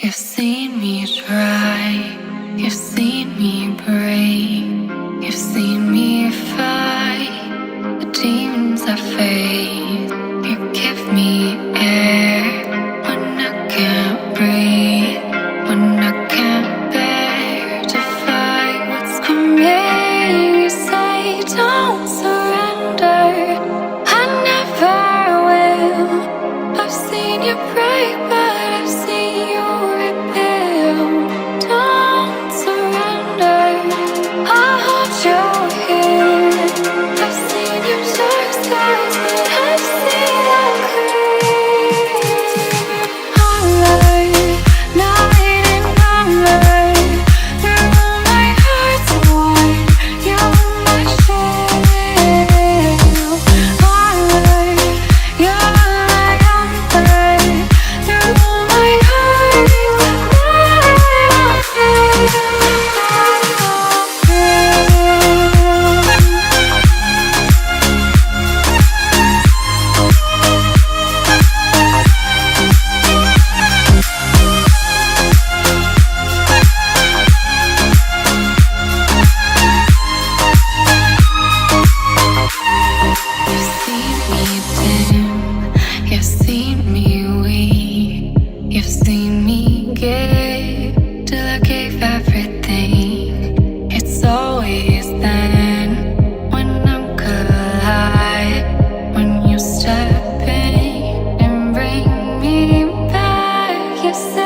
You've seen me try, you've seen me break, you've seen me fight the demons I face. You give me air when I can't breathe, when I can't bear to fight what's coming. You say don't surrender, I never will. I've seen you break, but I've seen you rebuild. Don't surrender, I'll hold you here. I've seen your dark skies, but I've seen them clear. Highlight, night and number, through my heart's wide, you're my shield. Highlight, you're my umber, through my heart, You've seen me dim, you've seen me weak, you've seen me give till I gave everything. It's always then when I'm collide, when you step in and bring me back. You say